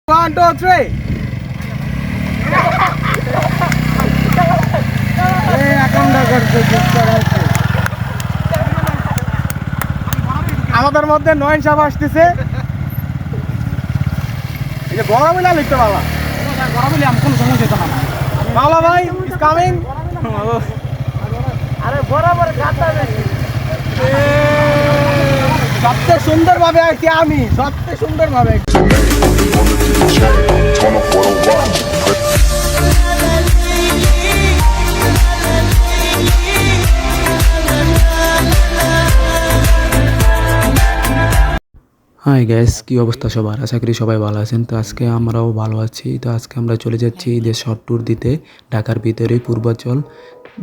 1, 2, 3. আমাদের মধ্যে নয়ন সাহেব আসতেছে। এই যে বড় মিলা লিখতে পারলাম বড় মিলে আমি কোনো সময় যেতাম না। মাওলা ভাই ইজ কামিং। আরে বরাবর গাতা বেশি সবচেয়ে সুন্দর ভাবে আছি আমি, সবচেয়ে সুন্দর ভাবে। হাই গ্যাস, কী অবস্থা সবার? আশা করি সবাই ভালো আছেন। তো আজকে আমরাও ভালো আছি। তো আজকে আমরা চলে যাচ্ছি ঈদের শর্ট ট্যুর দিতে ঢাকার ভিতরে পূর্বাচল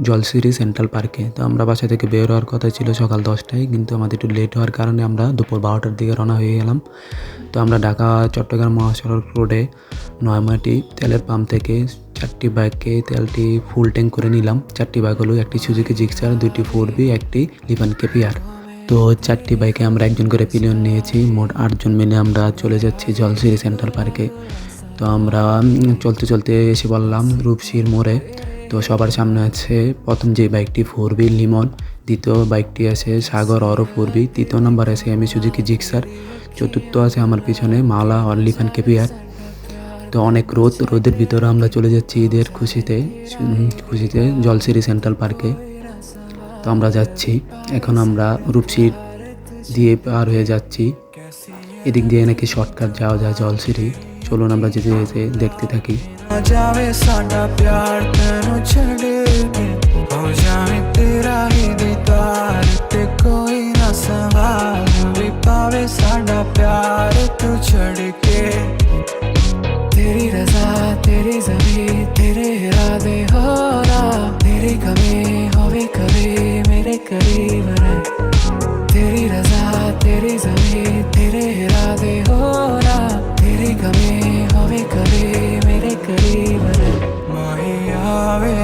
জলসিরি সেন্ট্রাল পার্কে। তো আমরা বাসা থেকে বের হওয়ার কথা ছিল সকাল 10টায়, কিন্তু আমাদের একটু লেট হওয়ার কারণে আমরা দুপুর 12টার দিকে রওনা হয়ে গেলাম। তো আমরা ঢাকা চট্টগ্রাম মহাসড়ক রোডে নয়মাটি তেলের পাম্প থেকে 4টি বাইকে তেলটি ফুল ট্যাঙ্ক করে নিলাম। 4টি বাইক হলো একটি সুজুকি জিক্সার, 2টি 4B, একটি লিভান কেপিআর। তো 4টি বাইকে আমরা একজন করে পিলিয়ন নিয়েছি। মোট 8জন মিলে আমরা চলে যাচ্ছি জলসিরি সেন্ট্রাল পার্কে। তো আমরা চলতে চলতে এসে বললাম রূপসীর মোড়ে। তো সবার সামনে আছে প্রথম যে বাইকটি 4B লিমন, দ্বিতীয় বাইকটি আছে সাগর অরো 4B, তৃতীয় নম্বর আছে আমি সুজুকি জিক্সার, চতুর্থ আছে আমার পিছনে মাওলা আর লিফান কেপিআর। তো অনেক রোদের ভিতরে আমরা চলে যাচ্ছি ঈদের খুশিতে জলসিরি সেন্ট্রাল পার্কে। তো আমরা যাচ্ছি, এখন আমরা রূপসী দিয়ে পার হয়ে যাচ্ছি। এদিক দিয়ে নাকি শর্টকাট যাওয়া যায় জলসিরি। চলুন আমরা যেতে যেতে দেখতে থাকি। तेरी रज़ा तेरी ज़मीं तेरे इरादे हो रहा, तेरी कमी होवे कभी मेरे करीब रहे। तेरी रज़ा तेरी ज़मीं तेरे इरादे हो रहा, तेरी कमी होवे कभी मेरे करीब रहे। माही आवे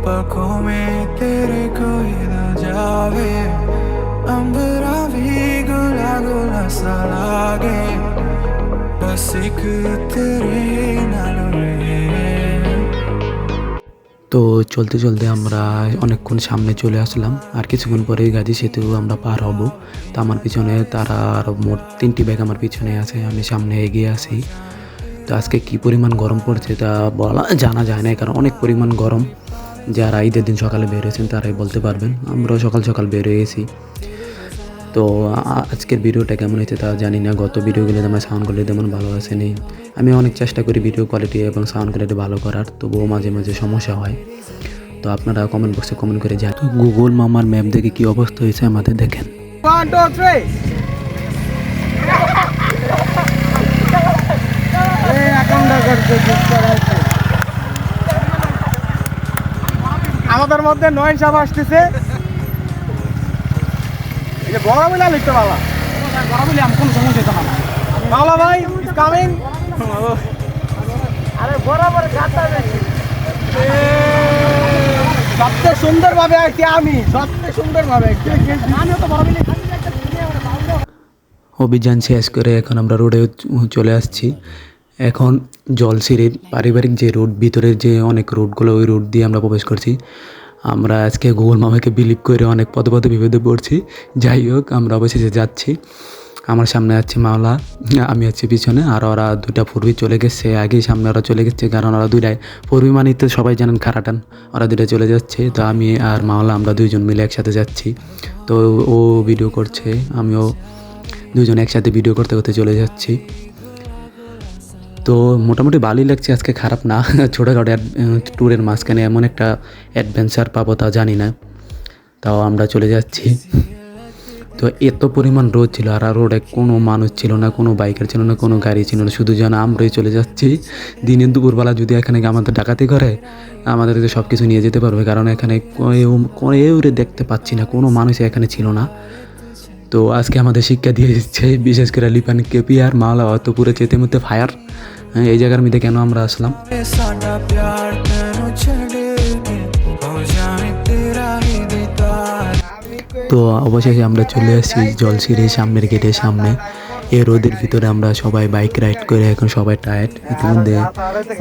पलकों में तेरे कोई न जावे, अंबरा भी गुला गुला सा लागे, बस एक तेरे नाल रहे। তো চলতে চলতে আমরা অনেকক্ষণ সামনে চলে আসলাম। আর কিছুক্ষণ পরেই গাজী সেতু আমরা পার হব। তো আমার পিছনে তারা আরও মোট 3টি ব্যাগ আমার পিছনে আছে, আমি সামনে এগিয়ে আসি। তো আজকে কী পরিমাণ গরম পড়ছে তা জানা যায় না, কারণ অনেক পরিমাণ গরম। যারা ঈদের দিন সকালে বের হয়েছেন তারাই বলতে পারবেন। আমরাও সকাল সকাল বের হয়েছি। তো আজকের ভিডিওটা কেমন হয়েছে তা জানি না। গত ভিডিওগুলো আমার সাউন্ড কোয়ালিটি তেমন ভালো আসেনি। আমি অনেক চেষ্টা করি ভিডিও কোয়ালিটি এবং সাউন্ড কোয়ালিটি ভালো করার, তবুও মাঝে মাঝে সমস্যা হয়। তো আপনারা কমেন্ট বক্সে কমেন্ট করে যান। তো গুগল মামার ম্যাপ দেখে কী অবস্থা হয়েছে আমাদের দেখেন। 1, 2, 3. আমাদের মধ্যে নয়ন সাহেব আসতেছে। এই যে বড় মিলা লিখতে পারলাম বড় মিলে আমি কোনো সময় যেতাম না। মাওলা ভাই ইজ কামিং। আরে বরাবর গাতা বেশি সবচেয়ে সুন্দর ভাবে আছি আমি, সবচেয়ে সুন্দর ভাবে আমিও তো বড় মিলে। অভিযান শেষ করে এখন আমরা রোডে চলে আসছি। এখন জলসিরির পারিবারিক যে রুট, ভিতরের যে অনেক রুটগুলো, ওই রুট দিয়ে আমরা প্রবেশ করছি। আমরা আজকে গুগল মামাকে বিলিভ করে অনেক পদে পদে বিপদে পড়ছি। যাই হোক, আমরা অবশেষে যাচ্ছি। আমার সামনে আছে মাওলা, আমি আছি পিছনে, আর ওরা 2টা 4B চলে গেছে আগেই। সামনে ওরা চলে গেছে, কারণ ওরা 2টায় 4B মানে তো সবাই জানেন খারাটান। ওরা 2টা চলে যাচ্ছে। তো আমি আর মাওলা আমরা 2জন মিলে একসাথে যাচ্ছি। তো ও ভিডিও করছে, আমিও, 2জন একসাথে ভিডিও করতে করতে চলে যাচ্ছি। তো মোটামুটি ভালোই লাগছে আজকে, খারাপ না। ছোটোখাটো ট্যুরের মাঝখানে এমন একটা অ্যাডভেঞ্চার পাবো তা জানি না, তাও আমরা চলে যাচ্ছি। তো এত পরিমাণ রোদ ছিল, আর রোডে কোনো মানুষ ছিল না, কোনো বাইকার ছিল না, কোনো গাড়ি ছিল না, শুধু যেন আমরাই চলে যাচ্ছি। দিনের দুপুরবেলা যদি এখানে আমাদের ডাকাতি করে, আমাদেরকে সব কিছু নিয়ে যেতে পারবে, কারণ এখানে কেউ দেখতে পাচ্ছি না, কোনো মানুষ এখানে ছিল না। তো আজকে আমাদের শিক্ষা দিয়ে দিচ্ছে, বিশেষ করে লিপান কেপি আর মাওলা অত পুরো চেতে মধ্যে ফায়ার। এই জায়গার মধ্যে কেন আমরা আসলাম? তো অবশেষে আমরা চলে আসছি জলসিরির সামনের গেটের সামনে। এই রোদের ভিতরে আমরা সবাই বাইক রাইড করে এখন সবাই টায়ার্ড। ইতিমধ্যে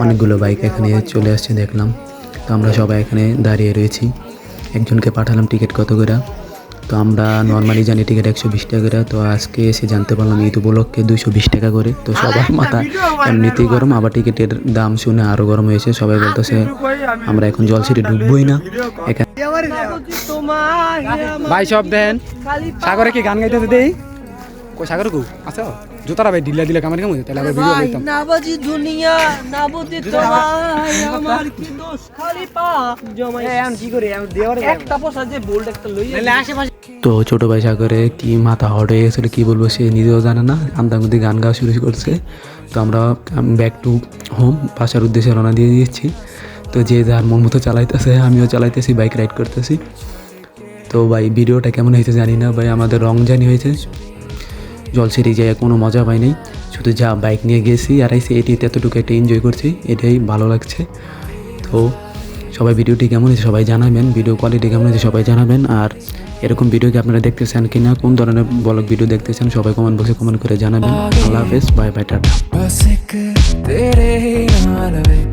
অনেকগুলো বাইক এখানে চলে আসছে দেখলাম। তো আমরা সবাই এখানে দাঁড়িয়ে রয়েছি। একজনকে পাঠালাম টিকিট কত করে। তো আমরা নর্মালি জানি টিকিট 120 টাকা করে। তো আজকে এসে জানতে পারলাম ঈদ উপলক্ষে 220 টাকা করে। তো সবার মাথা এমনিতেই গরম, আবার টিকিটের দাম শুনে আরও গরম হয়েছে। সবাই বলতেছে আমরা এখন জলসিটি ঢুকবোই না। এখানে ভাই সব দেন সাগরে কি গান গাইতেছে দেই কই সাগর কো আচ্ছা জুতারা ভাই ঢিলা দিলে কামার কেমন তাহলে আবার ভিডিও করতাম না বাজি দুনিয়া না বুঝি তোমায় আমার কি দোষ খালি পা জমাই এখন কি করে আমি দেওয়ারে একটা পয়সা যে বোল্ড একটা লই নালে আশেপাশে। তো ছোট ভাই সাগরে কি মাথা হট হয়ে গেছিলো, কী বলবো সে নিজেও জানে না। আমদার মধ্যে গান গাওয়া শুরু করছে। তো আমরা ব্যাক টু হোম বাসার উদ্দেশ্যে রওনা দিয়ে দিয়েছি। তো যে যার মন মতো চালাইতেছে, আমিও চালাইতেছি, বাইক রাইড করতেছি। তো ভাই ভিডিওটা কেমন হয়েছে জানি না ভাই, আমাদের রংজানি হয়েছে। জলসিটি যায় কোনো মজা পাইনি, শুধু যা বাইক নিয়ে গেছি আর আইসি এটিতে এতটুকু একটা এনজয় করছি, এটাই ভালো লাগছে। তো সবাই ভিডিওটি কেমন হয়েছে সবাই জানাবেন, ভিডিও কোয়ালিটি কেমন হয়েছে সবাই জানাবেন। আর এরকম ভিডিও কি আপনারা দেখতে চান কি না, কোন ধরনের ব্লগ ভিডিও দেখতে চান সবাই কমেন্ট বক্সে কমেন্ট করে জানাবেন। আল্লাহ হাফেজ, বাই বাই, টাটা। बस एक तेरे ही नाल वे